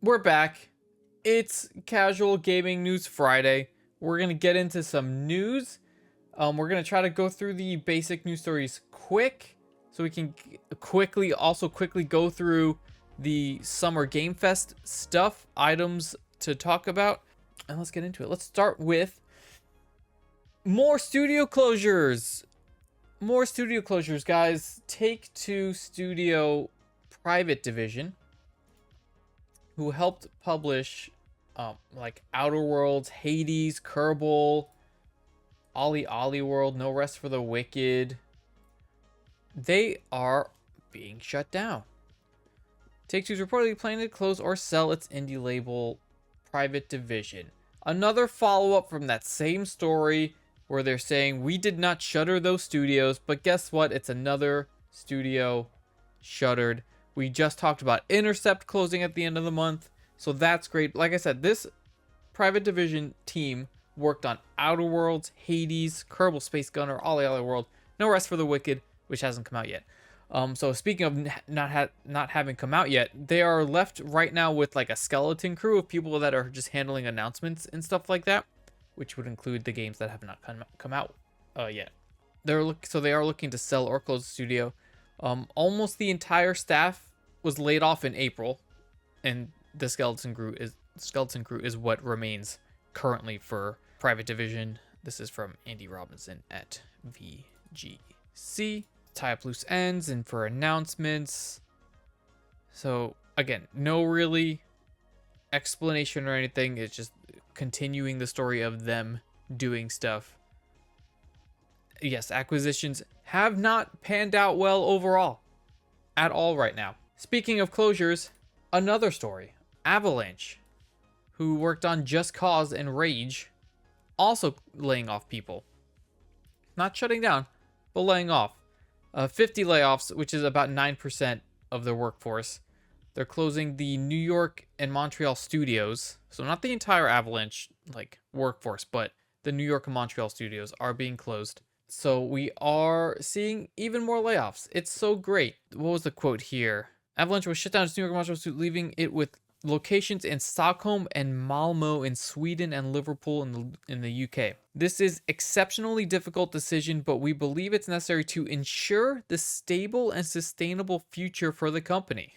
We're back. It's Casual Gaming News Friday. We're going to get into some news. We're going to try to go through the basic news stories quick so we can quickly go through the Summer Game Fest stuff, items to talk about. And let's get into it. Let's start with more studio closures. More studio closures, guys. Take-Two Studio private division, who helped publish like Outer Worlds, Hades, Kerbal, Ollie World, No Rest for the Wicked. They are being shut down. Take-Two's reportedly planning to close or sell its indie label private division. Another follow-up from that same story where they're saying we did not shutter those studios, but guess what? It's another studio shuttered. We just talked about Intercept closing at the end of the month, so that's great. Like I said, this private division team worked on Outer Worlds, Hades, Kerbal Space Gunner, Ollie World, No Rest for the Wicked, which hasn't come out yet. So speaking of not having come out yet, they are left right now with like a skeleton crew of people that are just handling announcements and stuff like that, which would include the games that have not come out yet. They are looking to sell or close the studio. Almost the entire staff was laid off in April, and the skeleton crew is what remains currently for private division. This is from Andy Robinson at VGC. Tie up loose ends and for announcements. So again, no really explanation or anything. It's just continuing the story of them doing stuff. Yes, acquisitions have not panned out well overall at all right now. Speaking of closures, another story. Avalanche, who worked on Just Cause and Rage, also laying off people. Not shutting down, but laying off. 50 layoffs, which is about 9% of their workforce. They're closing the New York and Montreal studios. So not the entire Avalanche workforce, but the New York and Montreal studios are being closed. So we are seeing even more layoffs. It's so great. What was the quote here? Avalanche was shut down its New York and Montreal studio, leaving it with locations in Stockholm and Malmö in Sweden and Liverpool in the UK. This is exceptionally difficult decision, but we believe it's necessary to ensure the stable and sustainable future for the company.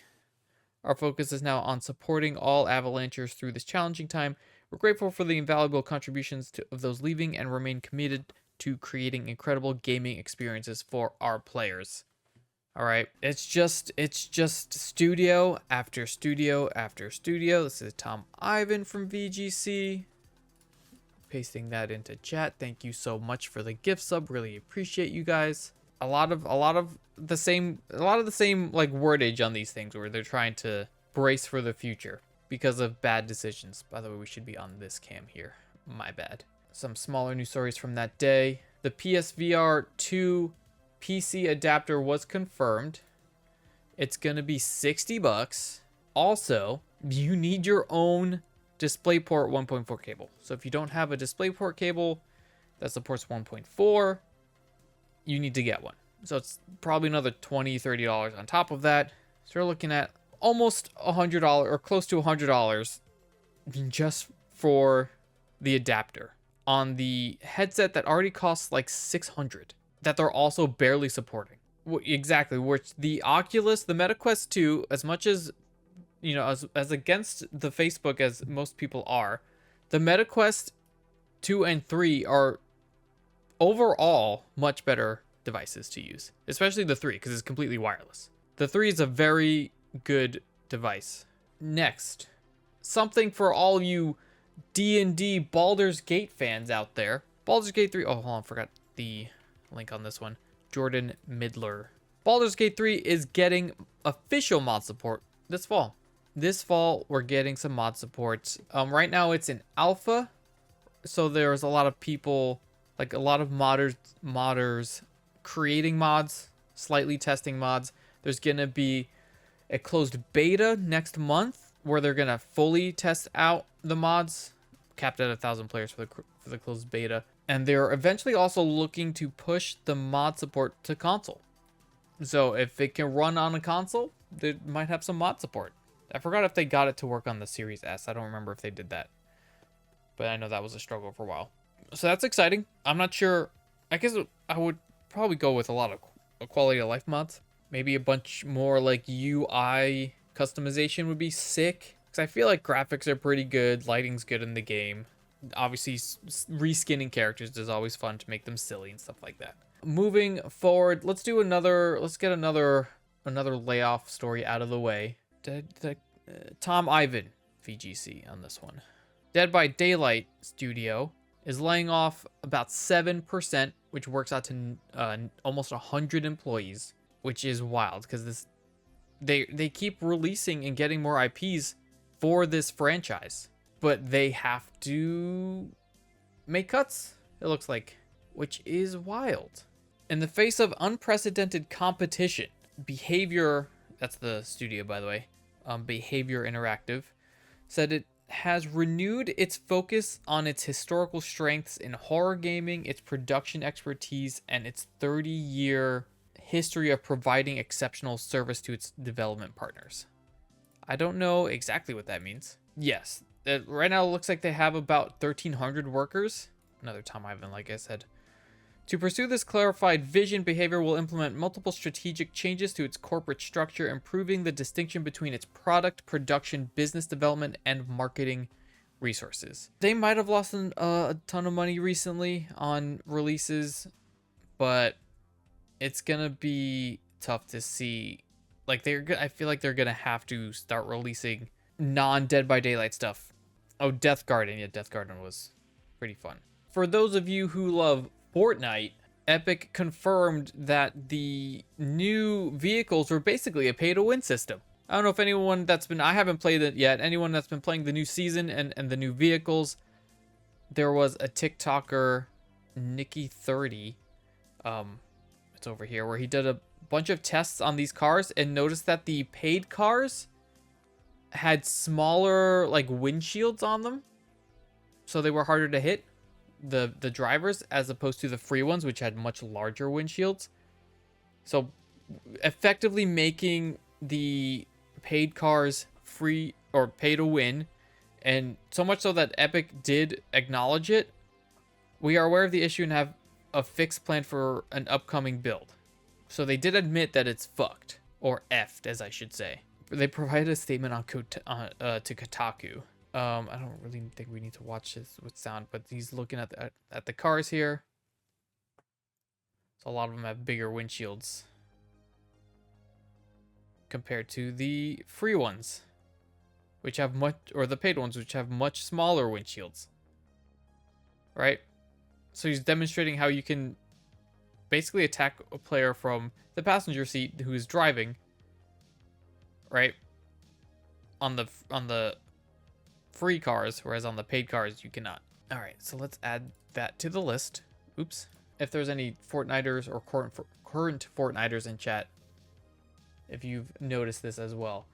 Our focus is now on supporting all Avalanchers through this challenging time. We're grateful for the invaluable contributions of those leaving and remain committed to creating incredible gaming experiences for our players. All right, it's just studio after studio after studio. This is Tom Ivan from VGC. Pasting that into chat. Thank you so much for the gift sub. Really appreciate you guys. A lot of the same like wordage on these things where they're trying to brace for the future because of bad decisions. By the way, we should be on this cam here. My bad. Some smaller news stories from that day. The PSVR 2 PC adapter was confirmed. It's gonna be $60. Also, you need your own DisplayPort 1.4 cable. So if you don't have a DisplayPort cable that supports 1.4, you need to get one. So it's probably another $20, $30 on top of that. So you're looking at almost $100 or close to $100 just for the adapter on the headset that already costs like $600. That they're also barely supporting. Exactly, which the Oculus, the MetaQuest 2, as much as, you know, as against the Facebook as most people are, the MetaQuest 2 and 3 are overall much better devices to use. Especially the 3, because it's completely wireless. The 3 is a very good device. Next, something for all you D&D Baldur's Gate fans out there. Baldur's Gate 3, oh, hold on, I forgot the link on this one. Jordan Midler. Baldur's Gate 3 is getting official mod support this fall. This fall, we're getting some mod support. Right now, it's in alpha, so there's a lot of people, like a lot of modders creating mods, slightly testing mods. There's gonna be a closed beta next month where they're gonna fully test out the mods, capped at 1,000 players for the closed beta. And they're eventually also looking to push the mod support to console. So if it can run on a console, they might have some mod support. I forgot if they got it to work on the Series S. I don't remember if they did that. But I know that was a struggle for a while. So that's exciting. I'm not sure. I guess I would probably go with a lot of quality of life mods. Maybe a bunch more like UI customization would be sick. Because I feel like graphics are pretty good. Lighting's good in the game. Obviously, reskinning characters is always fun to make them silly and stuff like that. Moving forward, let's get another layoff story out of the way. Tom Ivan VGC on this one. Dead by Daylight Studio is laying off about 7%, which works out to almost 100 employees, which is wild because they keep releasing and getting more IPs for this franchise, but they have to make cuts, it looks like, which is wild. In the face of unprecedented competition, Behaviour, that's the studio by the way, Behaviour Interactive, said it has renewed its focus on its historical strengths in horror gaming, its production expertise, and its 30-year history of providing exceptional service to its development partners. I don't know exactly what that means. Yes, right now it looks like they have about 1,300 workers. Another Tom Ivan, like I said. To pursue this clarified vision, Behaviour will implement multiple strategic changes to its corporate structure, improving the distinction between its product, production, business development, and marketing resources. They might have lost a ton of money recently on releases, but it's gonna be tough to see. Like I feel like they're gonna have to start releasing non-Dead by Daylight stuff. Oh, Death Garden. Yeah, Death Garden was pretty fun. For those of you who love Fortnite, Epic confirmed that the new vehicles were basically a pay-to-win system. I don't know if anyone I haven't played it yet, anyone that's been playing the new season and the new vehicles, there was a TikToker, Nikki30, it's over here, where he did a bunch of tests on these cars and noticed that the paid cars had smaller, like, windshields on them, so they were harder to hit. The drivers, as opposed to the free ones, which had much larger windshields. So effectively making the paid cars free or pay to win, and so much so that Epic did acknowledge it. We are aware of the issue and have a fixed plan for an upcoming build. So they did admit that it's fucked, or effed as I should say. They provided a statement on to Kotaku. I don't really think we need to watch this with sound, but he's looking at the cars here. So a lot of them have bigger windshields compared to the free ones, which have the paid ones, which have much smaller windshields. Right? So he's demonstrating how you can basically attack a player from the passenger seat who is driving, right? On the free cars, whereas on the paid cars you cannot. All right, so let's add that to the list. Oops. If there's any Fortniters or current Fortniters in chat, if you've noticed this as well.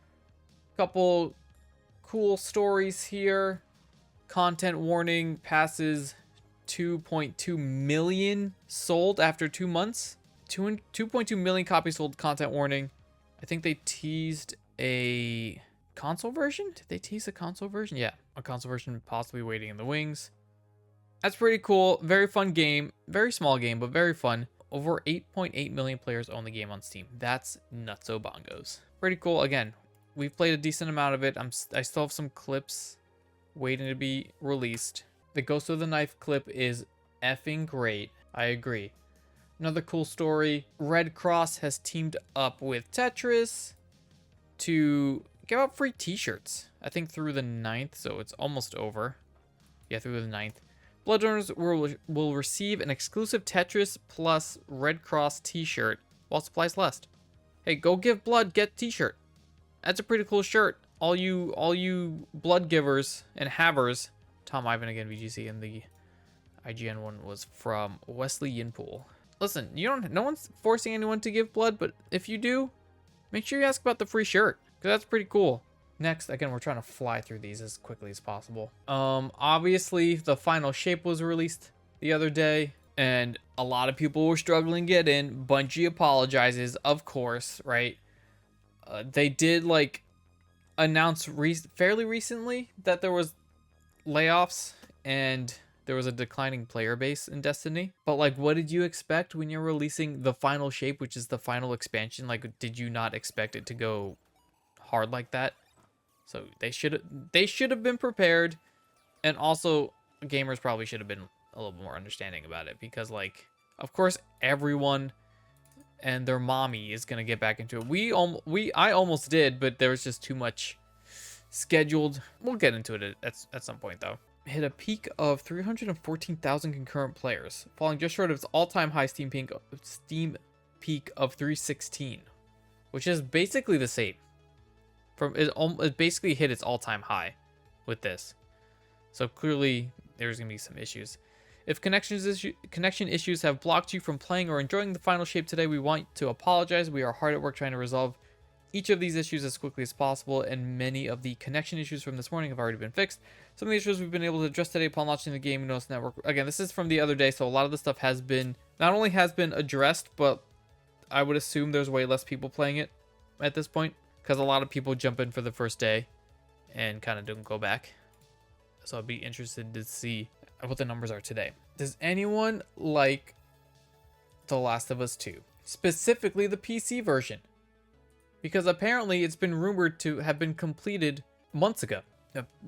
Couple cool stories here. Content warning passes 2.2 million sold after 2 months. 2.2 million copies sold, content warning. I think they teased a console version? Did they tease a console version? Yeah, a console version possibly waiting in the wings. That's pretty cool. Very fun game. Very small game, but very fun. Over 8.8 million players own the game on Steam. That's nutso bongos. Pretty cool. Again, we've played a decent amount of it. I still have some clips waiting to be released. The Ghost of the Knife clip is effing great. I agree. Another cool story. Red Cross has teamed up with Tetris to give out free t-shirts. I think through the 9th, so it's almost over. Yeah, through the 9th. Blood donors will receive an exclusive Tetris plus Red Cross t-shirt while supplies last. Hey, go give blood, get t-shirt. That's a pretty cool shirt. All you blood givers and havers. Tom Ivan again, VGC, and the IGN one was from Wesley Yinpool. Listen, no one's forcing anyone to give blood, but if you do, make sure you ask about the free shirt, because that's pretty cool. Next, again, we're trying to fly through these as quickly as possible. Obviously, the final shape was released the other day, and a lot of people were struggling to get in. Bungie apologizes, of course, right? They did, like, announced fairly recently that there was layoffs and there was a declining player base in Destiny. But like, what did you expect when you're releasing the final shape, which is the final expansion? Like, did you not expect it to go hard like that? So they should have been prepared, and also gamers probably should have been a little more understanding about it, because like, of course everyone and their mommy is gonna get back into it. I almost did, but there was just too much scheduled. We'll get into it at some point though. Hit a peak of 314,000 concurrent players, falling just short of its all-time high Steam peak of 316, which is basically the same. It basically hit its all-time high with this. So clearly there's gonna be some issues. If connection issues have blocked you from playing or enjoying the final shape today, we want to apologize. We are hard at work trying to resolve each of these issues as quickly as possible, and many of the connection issues from this morning have already been fixed. Some of the issues we've been able to address today upon launching the game notice network. Again, this is from the other day, so a lot of the stuff has been not only has been addressed, but I would assume there's way less people playing it at this point, because a lot of people jump in for the first day and kind of don't go back. So I'd be interested to see what the numbers are today. Does anyone like The Last of Us 2? Specifically the PC version. Because apparently it's been rumored to have been completed months ago.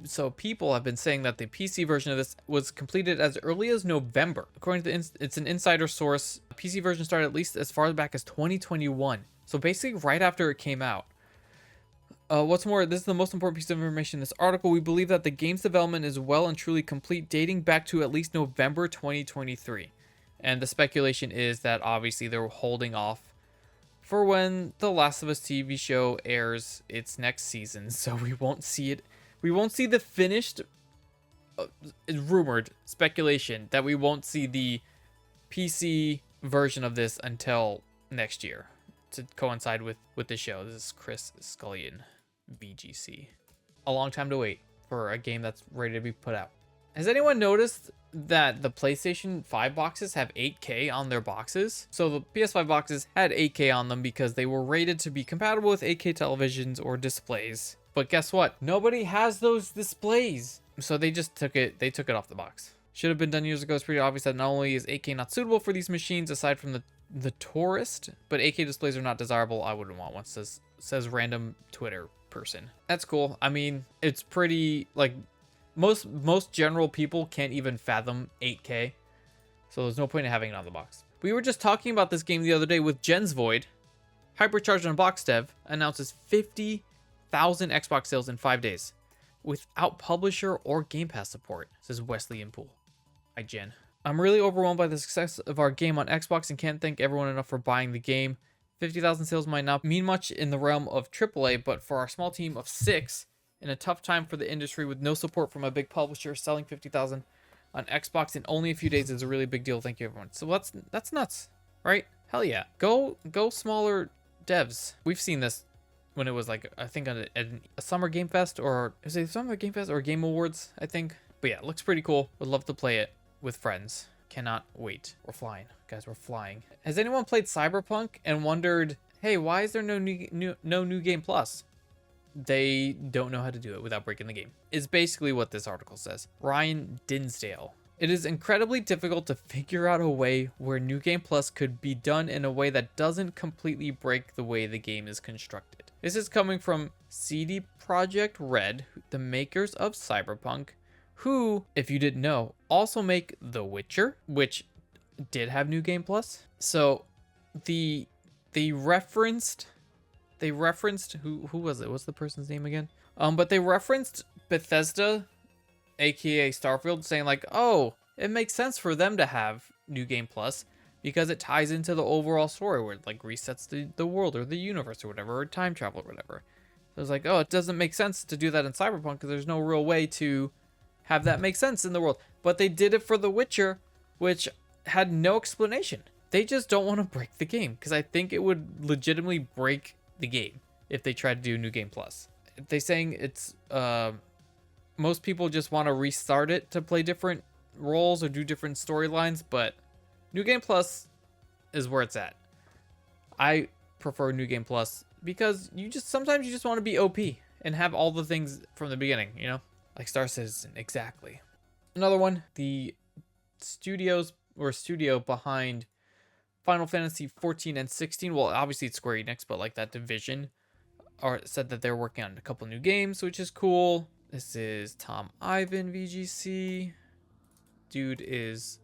So people have been saying that the PC version of this was completed as early as November. According to it's an insider source, the PC version started at least as far back as 2021. So basically right after it came out. What's more, this is the most important piece of information in this article. We believe that the game's development is well and truly complete, dating back to at least November 2023. And the speculation is that obviously they're holding off for when the Last of Us TV show airs its next season. So we won't see it. We won't see the finished, rumored speculation that we won't see the PC version of this until next year to coincide with the show. This is Chris Scullion. BGC. A long time to wait for a game that's ready to be put out. Has anyone noticed that the PlayStation 5 boxes have 8K on their boxes? So the PS5 boxes had 8K on them because they were rated to be compatible with 8K televisions or displays. But guess what? Nobody has those displays. So they just took it off the box. Should have been done years ago. It's pretty obvious that not only is 8K not suitable for these machines, aside from the tourist, but 8K displays are not desirable. I wouldn't want one, says random Twitter person. That's cool. I mean, it's pretty, like, most general people can't even fathom 8K, so there's no point in having it on the box. We were just talking about this game the otther day with Jen's Void. Hypercharged Unboxed Dev announces 50,000 Xbox sales in 5 days without publisher or Game Pass support, says Wesley and Pool. Hi, Jen. I'm really overwhelmed by the success of our game on Xbox and can't thank everyone enough for buying the game. 50,000 sales might not mean much in the realm of AAA, but for our small team of 6, in a tough time for the industry with no support from a big publisher, selling 50,000 on Xbox in only a few days is a really big deal. Thank you, everyone. So that's nuts, right? Hell yeah. Go smaller devs. We've seen this when it was like, I think at a Summer Game Fest, or is it Summer Game Fest or Game Awards, I think. But yeah, it looks pretty cool. Would love to play it with friends. Cannot wait. We're flying. Guys, we're flying. Has anyone played Cyberpunk and wondered, hey, why is there no new game plus? They don't know how to do it without breaking the game, is basically what this article says. Ryan Dinsdale. It is incredibly difficult to figure out a way where New Game Plus could be done in a way that doesn't completely break the way the game is constructed. This is coming from CD Projekt Red, the makers of Cyberpunk, who, if you didn't know, also make The Witcher, which did have New Game Plus. So they referenced who was it? What's the person's name again? But they referenced Bethesda, aka Starfield, saying like, oh, it makes sense for them to have New Game Plus because it ties into the overall story where it like resets the world or the universe or whatever, or time travel or whatever. So it's like, oh, it doesn't make sense to do that in Cyberpunk because there's no real way to have that make sense in the world. But they did it for The Witcher, which had no explanation. They just don't want to break the game, because I think it would legitimately break the game if they tried to do New Game Plus. They're saying it's most people just want to restart it to play different roles or do different storylines, but New Game Plus is where it's at. I prefer New Game Plus because sometimes you just want to be OP and have all the things from the beginning, you know? Like Star Citizen, exactly. Another one, the studio behind Final Fantasy 14 and 16. Well, obviously it's Square Enix, but like that division said that they're working on a couple new games, which is cool. This is Tom Ivan, VGC. Dude is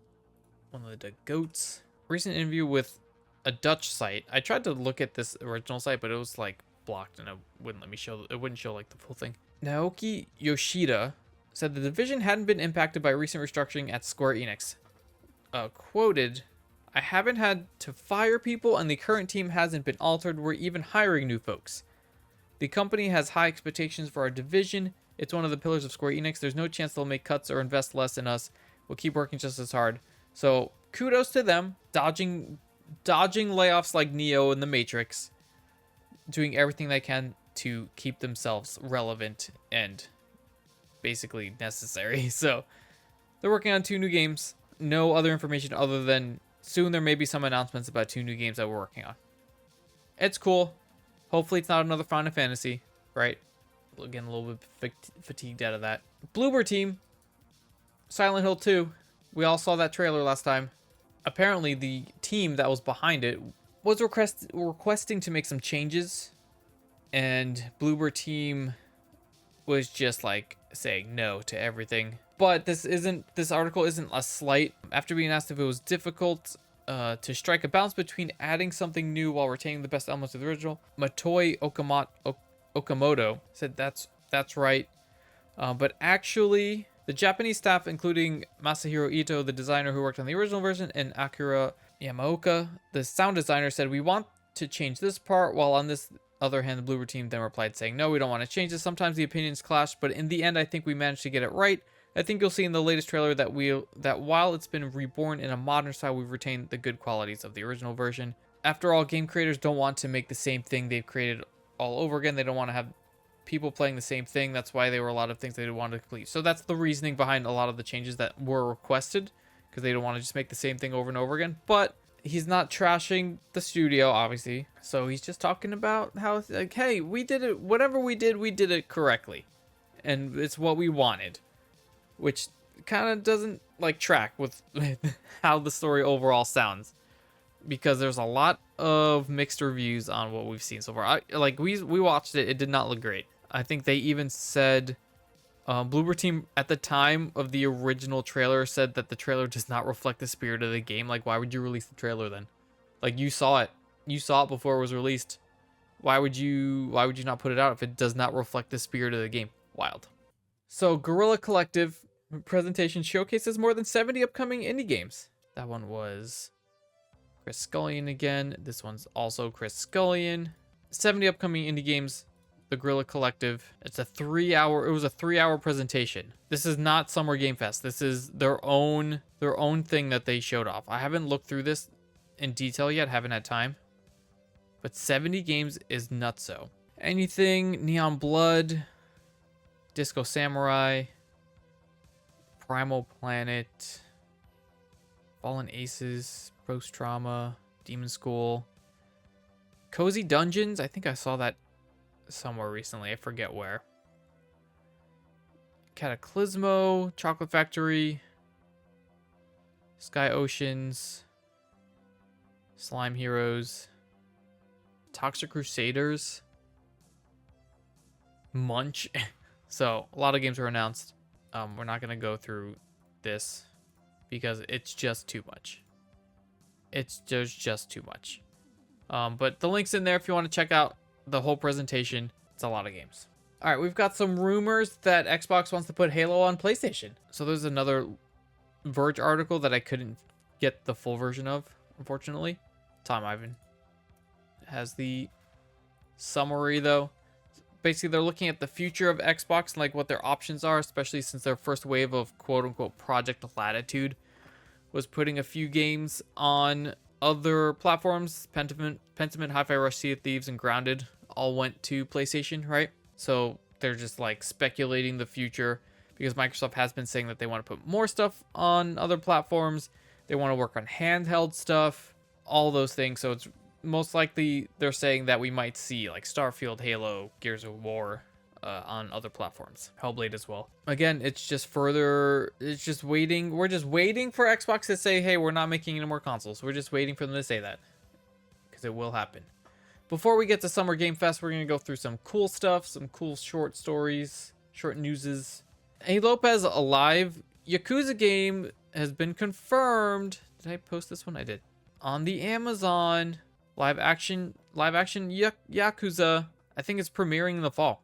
one of the goats. Recent interview with a Dutch site. I tried to look at this original site, but it was like blocked and it wouldn't let me show. It wouldn't show like the full thing. Naoki Yoshida said the division hadn't been impacted by recent restructuring at Square Enix. Quoted, "I haven't had to fire people and the current team hasn't been altered. We're even hiring new folks. The company has high expectations for our division. It's one of the pillars of Square Enix. There's no chance they'll make cuts or invest less in us. We'll keep working just as hard." So kudos to them, dodging layoffs like Neo in the Matrix, doing everything they can to keep themselves relevant and basically necessary. So they're working on 2 new games. No other information other than soon there may be some announcements about 2 new games that we're working on. It's cool. Hopefully it's not another Final Fantasy, right? Getting a little bit fatigued out of that. Bloober Team, Silent Hill 2. We all saw that trailer last time. Apparently the team that was behind it was requesting to make some changes, and Bloober Team was just like saying no to everything. But this article isn't a slight. After being asked if it was difficult to strike a balance between adding something new while retaining the best elements of the original, Motoi Okamoto said that's right. But actually, the Japanese staff, including Masahiro Ito, the designer who worked on the original version, and Akira Yamaoka, the sound designer, said, "We want to change this part," while on this other hand, the Bloober Team then replied saying, "No, we don't want to change this. Sometimes the opinions clash, but in the end, I think we managed to get it right. I think you'll see in the latest trailer that while it's been reborn in a modern style, we've retained the good qualities of the original version. After all, game creators don't want to make the same thing they've created all over again. They don't want to have people playing the same thing. That's why there were a lot of things they wanted to complete." So that's the reasoning behind a lot of the changes that were requested, because they don't want to just make the same thing over and over again. But he's not trashing the studio, obviously. So he's just talking about how, like, hey, we did it. Whatever we did it correctly. And it's what we wanted. Which kind of doesn't, like, track with how the story overall sounds. Because there's a lot of mixed reviews on what we've seen so far. We watched it. It did not look great. I think they even said, Bloober Team at the time of the original trailer said that the trailer does not reflect the spirit of the game. Like, why would you release the trailer then? Like, you saw it before it was released. Why would you not put it out if it does not reflect the spirit of the game? Wild. So Guerrilla Collective presentation showcases more than 70 upcoming indie games. That one was Chris Scullion again. This one's also Chris Scullion. 70 upcoming indie games. The Guerrilla Collective. It was a 3-hour presentation. This is not Summer Game Fest. This is their own thing that they showed off. I haven't looked through this in detail yet. Haven't had time. But 70 games is nutso. Anything Neon Blood, Disco Samurai, Primal Planet, Fallen Aces, Post Trauma, Demon School, Cozy Dungeons. I think I saw that somewhere recently. I forget where. Cataclysmo, Chocolate Factory, Sky Oceans, Slime Heroes, Toxic Crusaders, Munch. So a lot of games were announced. We're not going to go through this because it's just too much. There's just too much. But the link's in there if you want to check out the whole presentation. It's a lot of games. All right, we've got some rumors that Xbox wants to put Halo on PlayStation. So there's another Verge article that I couldn't get the full version of, unfortunately. Tom Ivan has the summary, though. Basically, they're looking at the future of Xbox and like what their options are, especially since their first wave of quote-unquote Project Latitude was putting a few games on other platforms. Pentiment, Hi-Fi Rush, Sea of Thieves, and Grounded all went to PlayStation, right? So they're just like speculating the future because Microsoft has been saying that they want to put more stuff on other platforms. They want to work on handheld stuff, all those things. So it's most likely they're saying that we might see like Starfield, Halo, Gears of War on other platforms. Hellblade as well. Again, it's just further, it's just waiting. We're just waiting for Xbox to say, hey, we're not making any more consoles. We're just waiting for them to say that, because it will happen. Before we get to Summer Game Fest, we're going to go through some cool stuff, some cool short stories, short newses. Hey Lopez, alive. Yakuza game has been confirmed. Did I post this one? I did. On the Amazon. Live action Yakuza. I think it's premiering in the fall.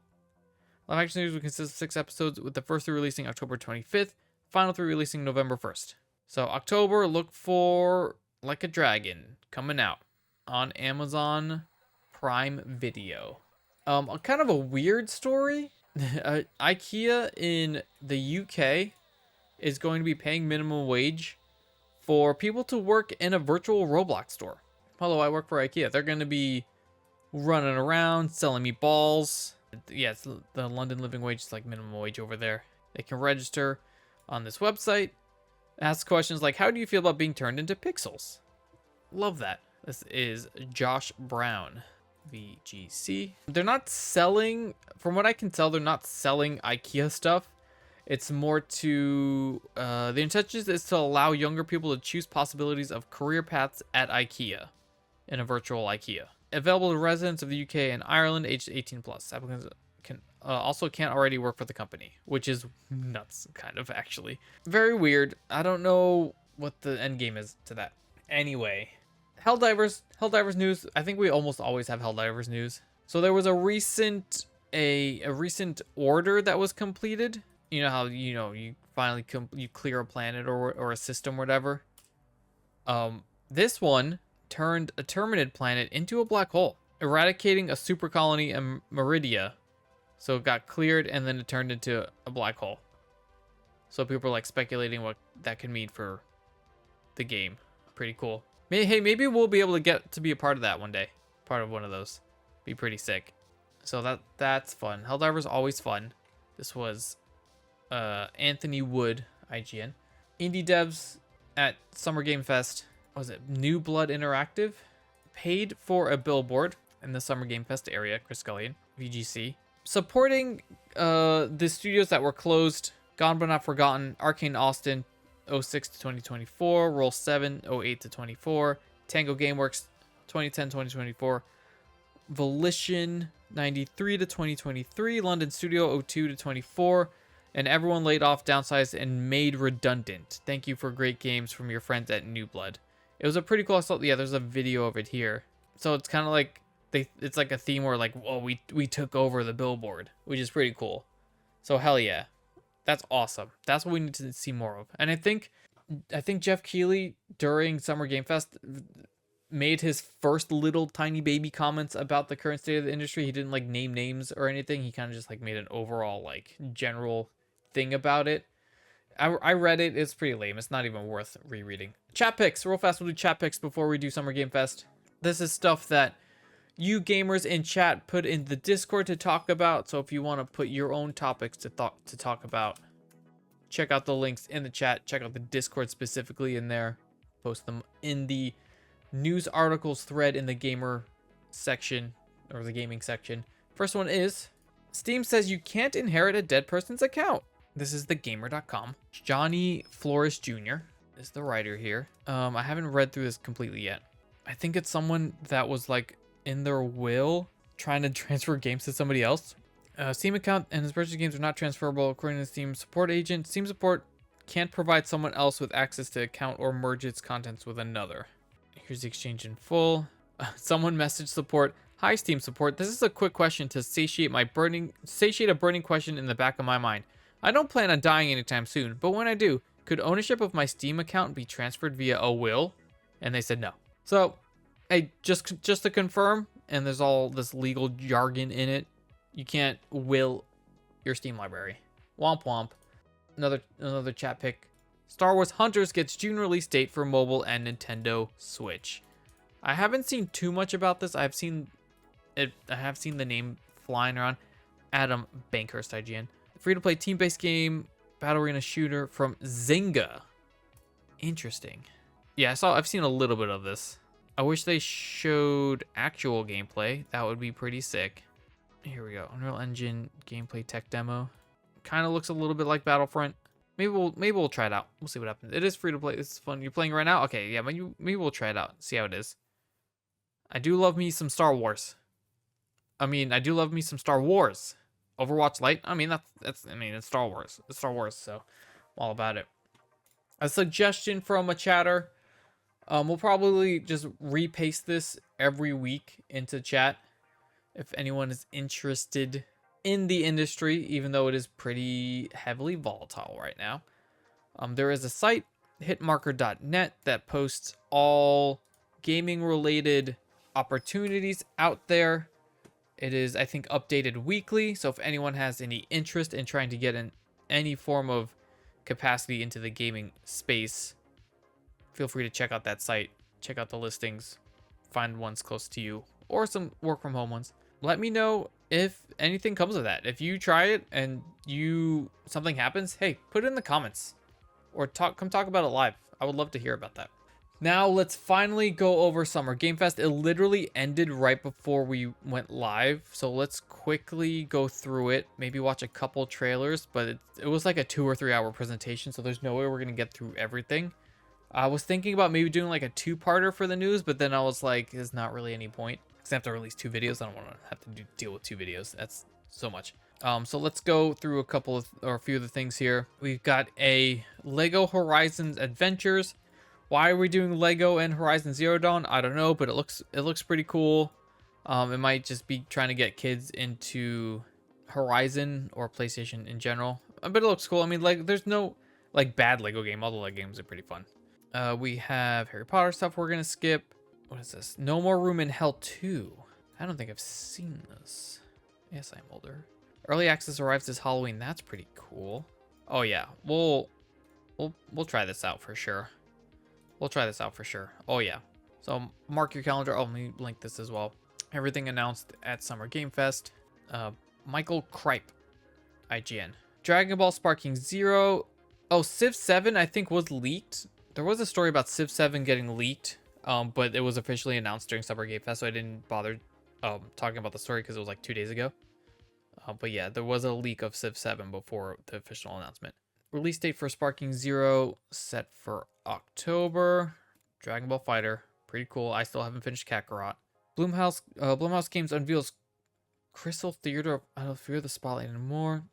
Live action series will consist of 6 episodes, with the first 3 releasing October 25th, final 3 releasing November 1st. So October, look for Like a Dragon coming out on Amazon Prime Video. Kind of a weird story. IKEA in the UK is going to be paying minimum wage for people to work in a virtual Roblox store. Hello, I work for IKEA. They're going to be running around selling me balls. Yeah, it's the London living wage is like minimum wage over there. They can register on this website, ask questions like, how do you feel about being turned into pixels? Love that. This is Josh Brown, VGC. They're not selling, from what I can tell, they're not selling IKEA stuff. It's more to, the intention is to allow younger people to choose possibilities of career paths at IKEA in a virtual IKEA. Available to residents of the UK and Ireland aged 18 plus. Applicants can also can't already work for the company, which is nuts, kind of, actually. Very weird. I don't know what the end game is to that. Anyway, Helldivers news. I think we almost always have Helldivers news. So there was a recent order that was completed. You know how you finally you clear a planet or a system or whatever. This one turned a Terminid planet into a black hole, eradicating a super colony in Meridia. So it got cleared and then it turned into a black hole. So people are like speculating what that could mean for the game. Pretty cool. Hey, maybe we'll be able to get to be a part of that one day. Part of one of those. Be pretty sick. So that's fun. Helldivers always fun. This was Anthony Wood, IGN. Indie devs at Summer Game Fest. What was it? New Blood Interactive paid for a billboard in the Summer Game Fest area. Chris Scullion, VGC, supporting the studios that were closed. Gone But Not Forgotten, Arcane Austin, 06 to 2024, Roll 7, 08 to 24, Tango Gameworks, 2010-2024, Volition, 93 to 2023, London Studio, 02 to 24, and everyone laid off, downsized, and made redundant. Thank you for great games from your friends at New Blood. It was a pretty cool assault. Yeah, there's a video of it here. So it's kind of like it's like a theme where like, whoa, we took over the billboard, which is pretty cool. So hell yeah, that's awesome. That's what we need to see more of. And I think Jeff Keighley during Summer Game Fest made his first little tiny baby comments about the current state of the industry. He didn't like name names or anything. He kind of just like made an overall like general thing about it. I read it. It's pretty lame. It's not even worth rereading. Chat picks. Real fast, we'll do chat picks before we do Summer Game Fest. This is stuff that you gamers in chat put in the Discord to talk about. So if you want to put your own topics to talk about, check out the links in the chat. Check out the Discord specifically in there. Post them in the news articles thread in the gamer section or the gaming section. First one is Steam says you can't inherit a dead person's account. This is thegamer.com. Johnny Flores Jr. is the writer here. I haven't read through this completely yet. I think it's someone that was like in their will trying to transfer games to somebody else. Steam account and his purchased games are not transferable according to the Steam support agent. Steam support can't provide someone else with access to account or merge its contents with another. Here's the exchange in full. Someone messaged support. Hi Steam support. This is a quick question to satiate a burning question in the back of my mind. I don't plan on dying anytime soon, but when I do, could ownership of my Steam account be transferred via a will? And they said no. So, hey, just to confirm, and there's all this legal jargon in it, you can't will your Steam library. Womp womp. Another chat pick. Star Wars Hunters gets June release date for mobile and Nintendo Switch. I haven't seen too much about this. I have seen the name flying around. Adam Bankhurst, IGN. Free-to-play team-based game, battle arena shooter from Zynga. Interesting. Yeah, I've seen a little bit of this. I wish they showed actual gameplay. That would be pretty sick. Here we go. Unreal Engine gameplay tech demo. Kind of looks a little bit like Battlefront. Maybe we'll try it out. We'll see what happens. It is free to play. This is fun. You're playing right now? Okay, yeah, maybe we'll try it out. See how it is. I do love me some Star Wars. I do love me some Star Wars. Overwatch Lite. It's Star Wars. It's Star Wars, so I'm all about it. A suggestion from a chatter. We'll probably just repaste this every week into chat if anyone is interested in the industry, even though it is pretty heavily volatile right now. There is a site, hitmarker.net, that posts all gaming related opportunities out there. It is, I think, updated weekly, so if anyone has any interest in trying to get in any form of capacity into the gaming space, feel free to check out that site, check out the listings, find ones close to you, or some work from home ones. Let me know if anything comes of that. If you try it and something happens, hey, put it in the comments or come talk about it live. I would love to hear about that. Now let's finally go over Summer Game Fest. It literally ended right before we went live, so let's quickly go through it. Maybe watch a couple trailers, but it was like a 2 or 3 hour presentation, so there's no way we're gonna get through everything. I was thinking about maybe doing like a 2-parter for the news, but then I was like, there's not really any point because I have to release 2 videos. I don't want to have to deal with 2 videos. That's so much. So let's go through a few of the things here. We've got a Lego Horizons Adventures. Why are we doing Lego and Horizon Zero Dawn? I don't know, but it looks pretty cool. It might just be trying to get kids into Horizon or PlayStation in general, but it looks cool. I mean, like, there's no like bad Lego game. All the Lego games are pretty fun. We have Harry Potter stuff we're gonna skip. What is this? No More Room in Hell 2. I don't think I've seen this. Yes, I'm older. Early access arrives this Halloween. That's pretty cool. Oh yeah, we'll try this out for sure. We'll try this out for sure. Oh yeah. So mark your calendar. Oh, let me link this as well. Everything announced at Summer Game Fest. Michael Kripe, IGN. Dragon Ball Sparking Zero. Oh, Civ 7 I think was leaked. There was a story about Civ 7 getting leaked, but it was officially announced during Summer Game Fest, so I didn't bother talking about the story because it was like 2 days ago. But yeah, there was a leak of Civ 7 before the official announcement. Release date for Sparking Zero set for October. Dragon Ball Fighter, pretty cool. I still haven't finished Kakarot. Blumhouse Games unveils Crystal Theater of I don't fear the spotlight anymore.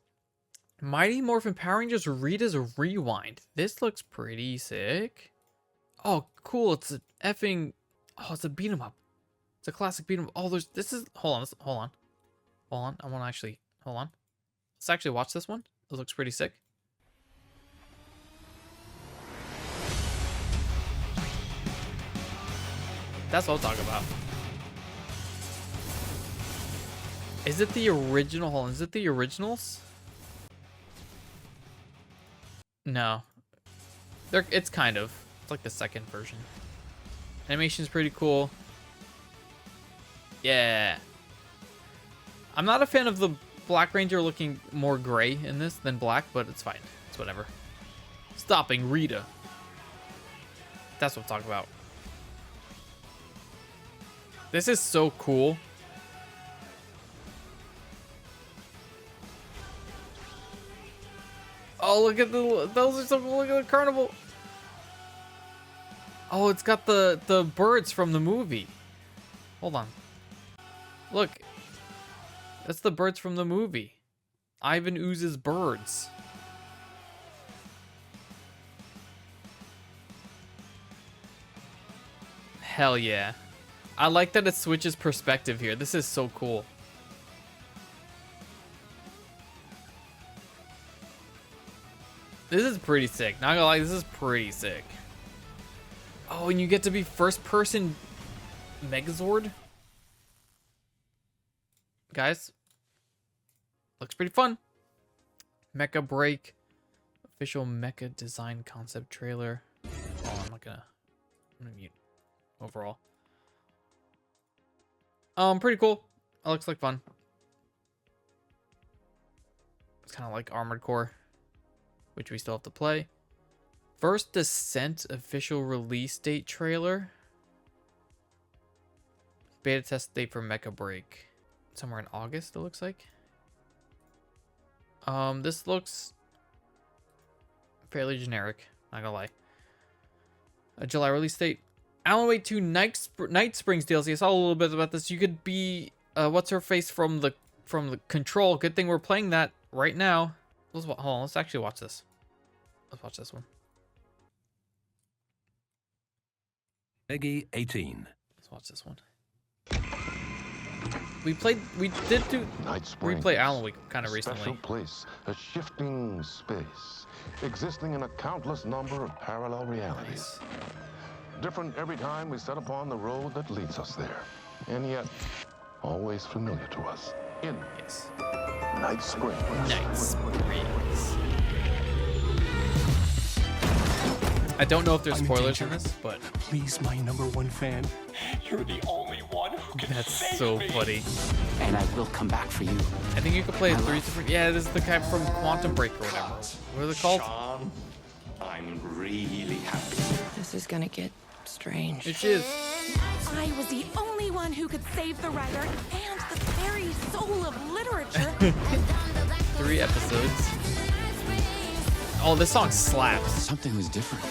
Mighty Morphin Power Rangers Rita's Rewind. This looks pretty sick. Oh, cool. It's a effing... Oh, it's a beat 'em up. It's a classic beat 'em up. Oh, this is... Hold on. I want to actually... Hold on. Let's actually watch this one. It looks pretty sick. That's what I'm talking about. Is it the original? Hold on. Is it the originals? No. It's kind of. It's like the second version. Animation's pretty cool. Yeah. I'm not a fan of the Black Ranger looking more gray in this than black, but it's fine. It's whatever. Stopping Rita. That's what I'm talking about. This is so cool. Oh, look at those are so cool. Look at the carnival. Oh, it's got the birds from the movie. Hold on. Look. That's the birds from the movie. Ivan Ooze's birds. Hell yeah. I like that it switches perspective here. This is so cool. This is pretty sick. Not gonna lie, this is pretty sick. Oh, and you get to be first person Megazord? Guys, looks pretty fun. Mecha Break. Official mecha design concept trailer. Oh, I'm gonna mute overall. Pretty cool. It looks like fun. It's kind of like Armored Core, which we still have to play. First Descent official release date trailer. Beta test date for Mecha Break. somewhere in August, it looks like. This looks fairly generic, not gonna lie. A July release date. Alan Wake 2 Night Springs DLC. I saw a little bit about this. You could be what's her face from the Control. Good thing we're playing that right now. Hold on, let's actually watch this. Let's watch this one. Peggy 18. Let's watch this one. We did replay Alan Wake kind of recently. Special place, a shifting space, existing in a countless number of parallel realities. Different every time we set upon the road that leads us there, and yet always familiar to us. In Night Springs. Night Springs. I don't know if there's spoilers in this, but please, my #1 fan, you're the only one who can that's save so me. funny. And I will come back for you. I think you could play 3 different. Yeah, this is the guy from Quantum Break or whatever. What are they called? Sean, I'm really happy. This is gonna get strange. It is. I was the only one who could save the writer and the very soul of literature. 3 episodes. Oh, this song slaps. Something was different.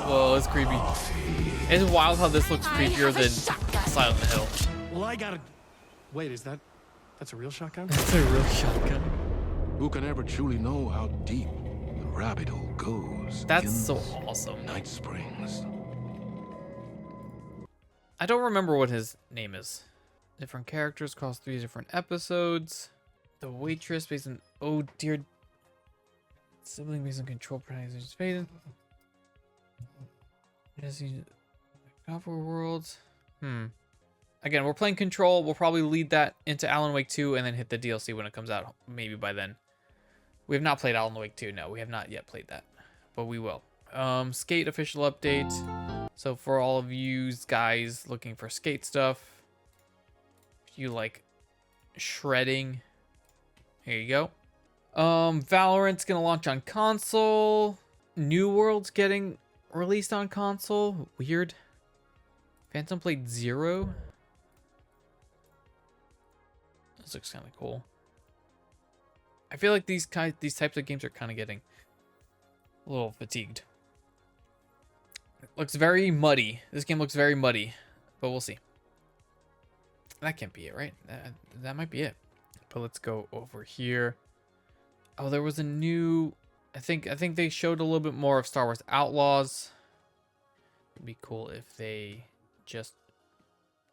Whoa, it's creepy. It's wild how this looks creepier than Silent Hill. Well, I gotta... Wait, that's a real shotgun? It's a real shotgun. Who can ever truly know how deep the rabbit hole goes? That's in so awesome. Night Springs. I don't remember what his name is. Different characters across 3 different episodes. The waitress based on oh dear sibling based on control protagonist faded. Jesse Copper Worlds. Again, we're playing Control. We'll probably lead that into Alan Wake 2 and then hit the DLC when it comes out. Maybe by then. We have not played Alan Wake 2. No, we have not yet played that. But we will. Skate official update. So for all of you guys looking for skate stuff, if you like shredding, here you go. Valorant's gonna launch on console. New World's getting released on console. Weird. Phantom Blade 0. This looks kind of cool. I feel like these types of games are kind of getting a little fatigued. It looks very muddy. This game looks very muddy, but we'll see. That can't be it, right? That might be it. But let's go over here. Oh, there was a new... I think they showed a little bit more of Star Wars Outlaws. It'd be cool if they just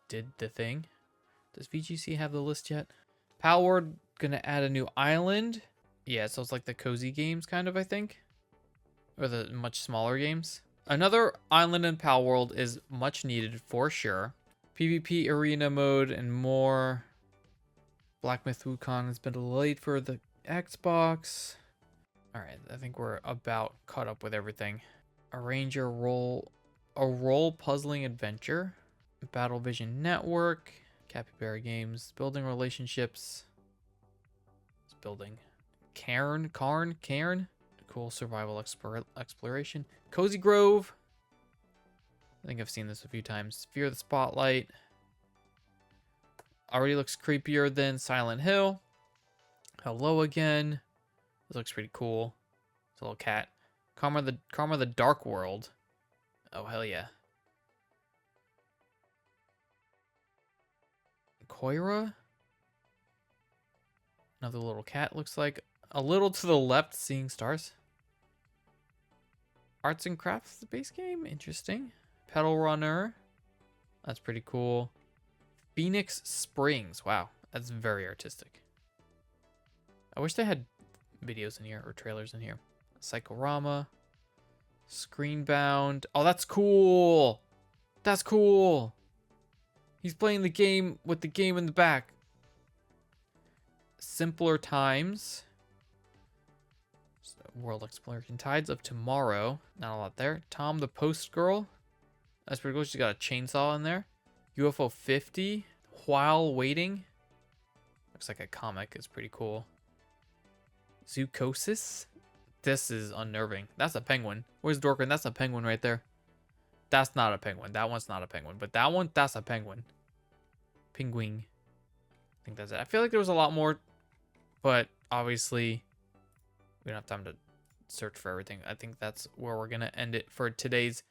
did the thing. Does VGC have the list yet? Palworld gonna add a new island. Yeah, so it's like the cozy games kind of, I think. Or the much smaller games. Another island in Palworld is much needed for sure. PvP arena mode and more. Black Myth Wukong has been delayed for the Xbox. Alright, I think we're about caught up with everything. Arrange a role puzzling adventure. Battle Vision Network. Capybara Games. Building relationships. It's building. Cairn. Cool survival exploration. Cozy Grove. I think I've seen this a few times. Fear the Spotlight. Already looks creepier than Silent Hill. Hello again. This looks pretty cool. It's a little cat. Karma the Dark World. Oh, hell yeah. Koira? Another little cat looks like. A little to the left, Seeing Stars. Arts and Crafts, the base game. Interesting. Pedal Runner. That's pretty cool. Phoenix Springs. Wow, that's very artistic. I wish they had videos in here or trailers in here. Psychorama. Screenbound. Oh, that's cool. That's cool. He's playing the game with the game in the back. Simpler Times. World Exploration. Tides of Tomorrow. Not a lot there. Tom the Post Girl. That's pretty cool. She's got a chainsaw in there. UFO 50. While Waiting. Looks like a comic. It's pretty cool. Zoocosis. This is unnerving. That's a penguin. Where's Dorkin? That's a penguin right there. That's not a penguin. That one's not a penguin. But that one, that's a penguin. Penguin. I think that's it. I feel like there was a lot more, but obviously we don't have time to search for everything. I think that's where we're going to end it for today's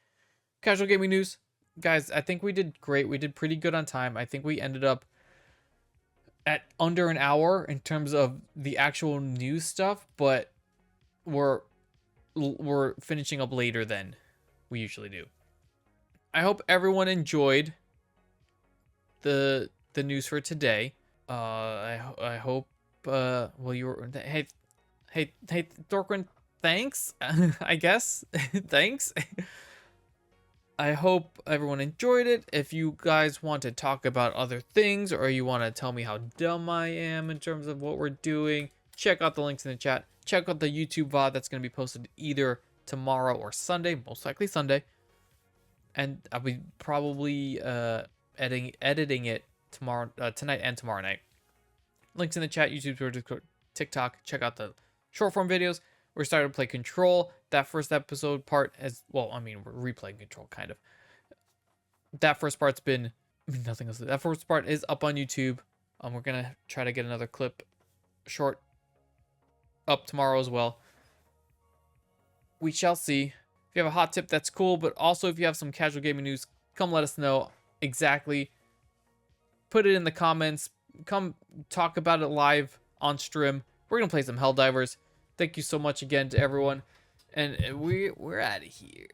casual gaming news. Guys, I think we did great. We did pretty good on time. I think we ended up at under an hour in terms of the actual news stuff, but we're finishing up later than we usually do. I hope everyone enjoyed the news for today. I hope well, you were, hey Thorquin, thanks. I guess thanks. I hope everyone enjoyed it. If you guys want to talk about other things, or you want to tell me how dumb I am in terms of what we're doing, check out the links in the chat. Check out the YouTube VOD that's going to be posted either tomorrow or Sunday, most likely Sunday. And I'll be probably editing it tomorrow, tonight and tomorrow night. Links in the chat, YouTube, Twitter, Discord, TikTok. Check out the short form videos. We're starting to play Control. That first episode part as well. I mean, we're replaying Control kind of. That first part's been nothing else. That first part is up on YouTube. We're gonna try to get another clip short up tomorrow as well. We shall see. If you have a hot tip, that's cool. But also, if you have some casual gaming news, come let us know exactly. Put it in the comments. Come talk about it live on stream. We're gonna play some Helldivers. Thank you so much again to everyone, and we're out of here.